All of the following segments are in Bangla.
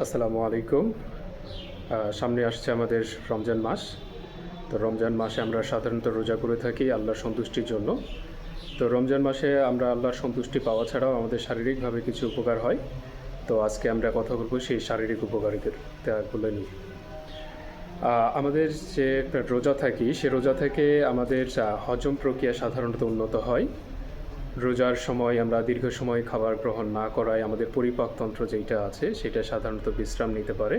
আসসালামু আলাইকুম। সামনে আসছে আমাদের রমজান মাস। তো রমজান মাসে আমরা সাধারণত রোজা করে থাকি আল্লাহর সন্তুষ্টির জন্য। তো রমজান মাসে আমরা আল্লাহর সন্তুষ্টি পাওয়া ছাড়াও আমাদের শারীরিকভাবে কিছু উপকার হয়। তো আজকে আমরা কথা বলবো সেই শারীরিক উপকারিতাগুলো নিয়ে। আমাদের যে রোজা থাকি সে রোজা থেকে আমাদের হজম প্রক্রিয়া সাধারণত উন্নত হয়। রোজার সময় আমরা দীর্ঘ সময় খাবার গ্রহণ না করায় আমাদের পরিপাকতন্ত্র যেইটা আছে সেটা সাধারণত বিশ্রাম নিতে পারে।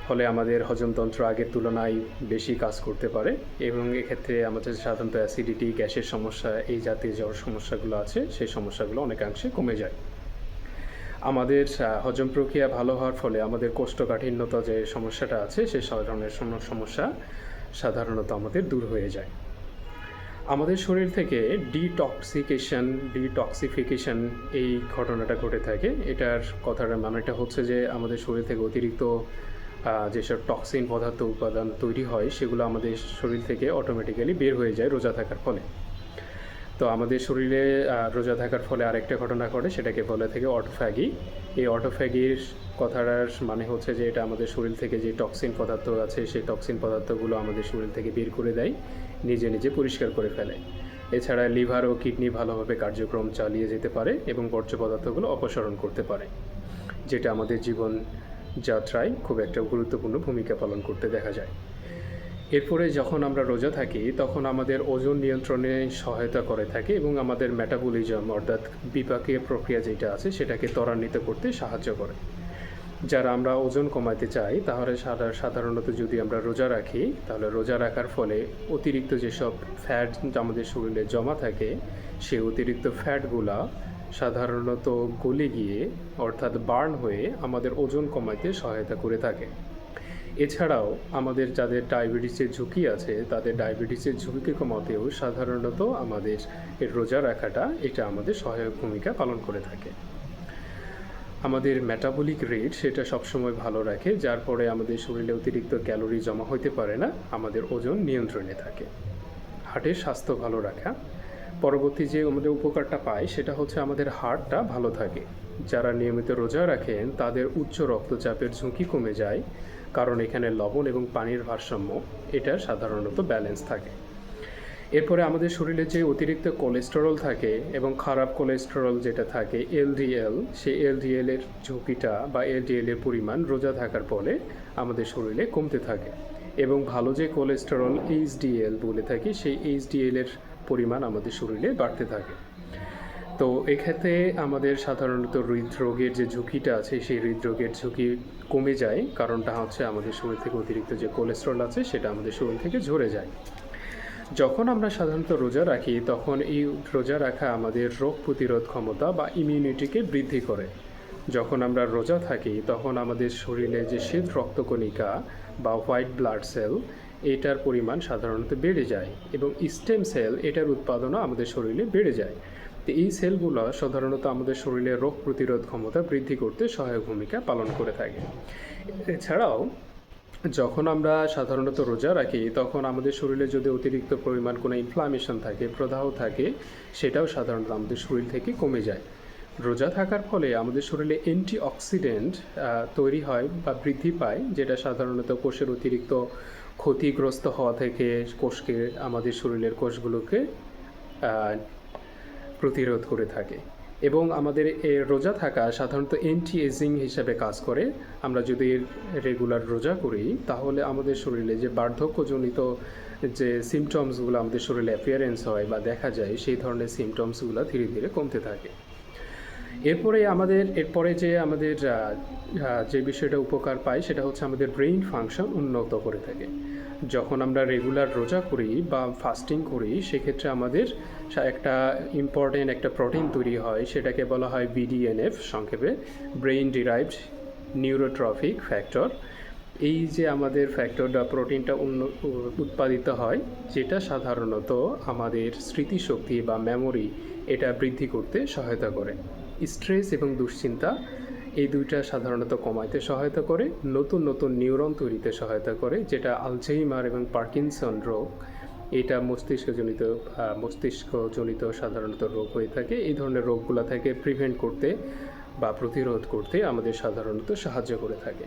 ফলে আমাদের হজমতন্ত্র আগের তুলনায় বেশি কাজ করতে পারে এবং এক্ষেত্রে আমাদের সাধারণত অ্যাসিডিটি, গ্যাসের সমস্যা, এই জাতীয় যে সমস্যাগুলো আছে সেই সমস্যাগুলো অনেকাংশে কমে যায়। আমাদের হজম প্রক্রিয়া ভালো হওয়ার ফলে আমাদের কোষ্ঠকাঠিন্যতা যে সমস্যাটা আছে সেই ধরনের সমস্যা সাধারণত আমাদের দূর হয়ে যায়। আমাদের শরীর থেকে ডিটক্সিফিকেশন এই ঘটনাটা ঘটে থাকে। এটার কথার মানেটা হচ্ছে যে আমাদের শরীর থেকে অতিরিক্ত যেসব টক্সিন পদার্থ উপাদান তৈরি হয় সেগুলো আমাদের শরীর থেকে অটোমেটিক্যালি বের হয়ে যায় রোজা থাকার ফলে। তো আমাদের শরীরে রোজা থাকার ফলে আরেকটা ঘটনা ঘটে, সেটাকে বলে থাকে অটোফ্যাগি। এই অটোফ্যাগির কথাটার মানে হচ্ছে যে এটা আমাদের শরীর থেকে যে টক্সিন পদার্থ আছে সেই টক্সিন পদার্থগুলো আমাদের শরীর থেকে বের করে দেয়, নিজে নিজে পরিষ্কার করে ফেলে। এছাড়া লিভার ও কিডনি ভালোভাবে কার্যক্রম চালিয়ে যেতে পারে এবং বর্জ্য পদার্থগুলো অপসারণ করতে পারে, যেটা আমাদের জীবন যাত্রায় খুব একটা গুরুত্বপূর্ণ ভূমিকা পালন করতে দেখা যায়। এরপরে যখন আমরা রোজা থাকি তখন আমাদের ওজন নিয়ন্ত্রণে সহায়তা করে থাকে এবং আমাদের মেটাবলিজম অর্থাৎ বিপাকীয় প্রক্রিয়া যেটা আছে সেটাকে ত্বরান্বিত করতে সাহায্য করে। যারা আমরা ওজন কমাতে চাই তাহলে সাধারণত যদি আমরা রোজা রাখি তাহলে রোজা রাখার ফলে অতিরিক্ত যেসব ফ্যাট আমাদের শরীরে জমা থাকে সেই অতিরিক্ত ফ্যাটগুলা সাধারণত গলে গিয়ে অর্থাৎ বার্ন হয়ে আমাদের ওজন কমাতে সহায়তা করে থাকে। এছাড়াও আমাদের যাদের ডায়াবেটিসের ঝুঁকি আছে তাদের ডায়াবেটিসের ঝুঁকি কমাতেও সাধারণত আমাদের রোজা রাখাটা এটা আমাদের সহায়ক ভূমিকা পালন করে থাকে। আমাদের মেটাবলিক রেট সেটা সবসময় ভালো রাখে, যার পরে আমাদের শরীরে অতিরিক্ত ক্যালোরি জমা হতে পারে না, আমাদের ওজন নিয়ন্ত্রণে থাকে। হার্টের স্বাস্থ্য ভালো রাখা পরবর্তী যে আমাদের উপকারটা পাই সেটা হচ্ছে আমাদের হার্টটা ভালো থাকে। যারা নিয়মিত রোজা রাখেন তাদের উচ্চ রক্তচাপের ঝুঁকি কমে যায়, কারণ এখানে লবণ এবং পানির ভারসাম্য এটা সাধারণত ব্যালেন্স থাকে। এরপরে আমাদের শরীরে যে অতিরিক্ত কোলেস্টেরল থাকে এবং খারাপ কোলেস্টেরল যেটা থাকে এলডিএল, সেই এলডিএলের ঝুঁকিটা বা এলডিএলের পরিমাণ রোজা থাকার ফলে আমাদের শরীরে কমতে থাকে এবং ভালো যে কোলেস্টেরল এইচডিএল বলে থাকি সেই এইচডিএলের পরিমাণ আমাদের শরীরে বাড়তে থাকে। তো এক্ষেত্রে আমাদের সাধারণত হৃদরোগের যে ঝুঁকিটা আছে সেই হৃদরোগের ঝুঁকি কমে যায়, কারণটা হচ্ছে আমাদের শরীর থেকে অতিরিক্ত যে কোলেস্টেরল আছে সেটা আমাদের শরীর থেকে ঝরে যায়। যখন আমরা সাধারণত রোজা রাখি তখন এই রোজা রাখা আমাদের রোগ প্রতিরোধ ক্ষমতা বা ইমিউনিটিকে বৃদ্ধি করে। যখন আমরা রোজা থাকি তখন আমাদের শরীরে যে শ্বেত রক্তকণিকা বা হোয়াইট ব্লাড সেল এটার পরিমাণ সাধারণত বেড়ে যায় এবং স্টেম সেল এটার উৎপাদনও আমাদের শরীরে বেড়ে যায়। তো এই সেলগুলো সাধারণত আমাদের শরীরে রোগ প্রতিরোধ ক্ষমতা বৃদ্ধি করতে সহায়ক ভূমিকা পালন করে থাকে। এছাড়াও যখন আমরা সাধারণত রোজা রাখি তখন আমাদের শরীরে যদি অতিরিক্ত পরিমাণ কোনো ইনফ্লামেশন থাকে, প্রদাহ থাকে, সেটাও সাধারণত আমাদের শরীর থেকে কমে যায়। রোজা থাকার ফলে আমাদের শরীরে অ্যান্টিঅক্সিডেন্ট তৈরি হয় বা বৃদ্ধি পায়, যেটা সাধারণত কোষের অতিরিক্ত ক্ষতিগ্রস্ত হওয়া থেকে কোষকে আমাদের শরীরের কোষগুলোকে প্রতিরোধ করে থাকে এবং আমাদের রোজা থাকা সাধারণত অ্যান্টি এজিং হিসাবে কাজ করে। আমরা যদি রেগুলার রোজা করি তাহলে আমাদের শরীরে যে বার্ধক্যজনিত যে সিমটমসগুলো আমাদের শরীরে অ্যাপিয়ারেন্স হয় বা দেখা যায় সেই ধরনের সিমটমসগুলো ধীরে ধীরে কমতে থাকে। এরপরে যে আমাদের যে বিষয়টা উপকার পাই সেটা হচ্ছে আমাদের ব্রেইন ফাংশন উন্নত করে থাকে। যখন আমরা রেগুলার রোজা করি বা ফাস্টিং করি সেক্ষেত্রে আমাদের একটা ইম্পর্টেন্ট একটা প্রোটিন তৈরি হয়, সেটাকে বলা হয় বিডিএনএফ সংক্ষেপে, ব্রেইন ডিরাইভড নিউরোট্রফিক ফ্যাক্টর। এই যে আমাদের ফ্যাক্টরটা প্রোটিনটা উৎপাদিত হয় যেটা সাধারণত আমাদের স্মৃতিশক্তি বা মেমোরি এটা বৃদ্ধি করতে সহায়তা করে। স্ট্রেস এবং দুশ্চিন্তা এই দুইটা সাধারণত কমাইতে সহায়তা করে, নতুন নতুন নিউরন তৈরিতে সহায়তা করে, যেটা আলঝেইমার এবং পার্কিনসন রোগ এটা মস্তিষ্কজনিত সাধারণত রোগ হয়ে থাকে। এই ধরনের রোগগুলো থেকে প্রিভেন্ট করতে বা প্রতিরোধ করতে আমাদের সাধারণত সাহায্য করে থাকে।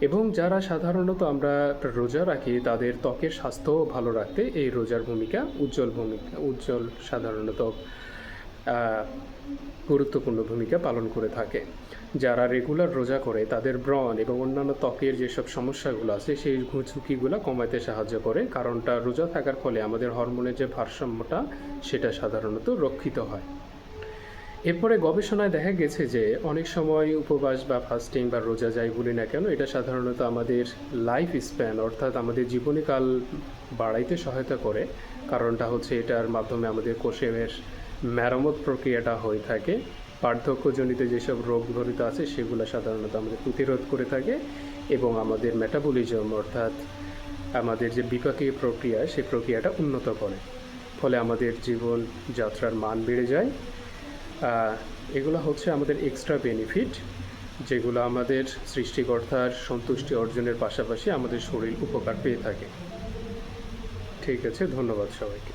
এবং যারা সাধারণত আমরা রোজা রাখি তাদের ত্বকের স্বাস্থ্য ভালো রাখতে এই রোজার উজ্জ্বল সাধারণত গুরুত্বপূর্ণ ভূমিকা পালন করে থাকে। যারা রেগুলার রোজা করে তাদের ব্রণ এবং অন্যান্য ত্বকের যেসব সমস্যাগুলো আছে সেই ঝুঁকিগুলো কমাতে সাহায্য করে, কারণটা রোজা থাকার ফলে আমাদের হরমোনের যে ভারসাম্যটা সেটা সাধারণত রক্ষিত হয়। এরপরে গবেষণায় দেখা গেছে যে অনেক সময় উপবাস বা ফাস্টিং বা রোজা যাই বলি না কেন, এটা সাধারণত আমাদের লাইফ স্প্যান অর্থাৎ আমাদের জীবনীকাল বাড়াইতে সহায়তা করে। কারণটা হচ্ছে এটার মাধ্যমে আমাদের কোষের মেরামত প্রক্রিয়াটা হয়ে থাকে, বার্ধক্যজনিত যেসব রোগ ঘটিত আছে সেগুলো সাধারণত আমাদের প্রতিরোধ করে থাকে এবং আমাদের মেটাবলিজম অর্থাৎ আমাদের যে বিপাকীয় প্রক্রিয়া সেই প্রক্রিয়াটা উন্নত করে, ফলে আমাদের জীবনযাত্রার মান বেড়ে যায়। এগুলো হচ্ছে আমাদের এক্সট্রা বেনিফিট, যেগুলো আমাদের সৃষ্টিকর্তার সন্তুষ্টি অর্জনের পাশাপাশি আমাদের শরীর উপকার পেয়ে থাকে। ঠিক আছে, ধন্যবাদ সবাইকে।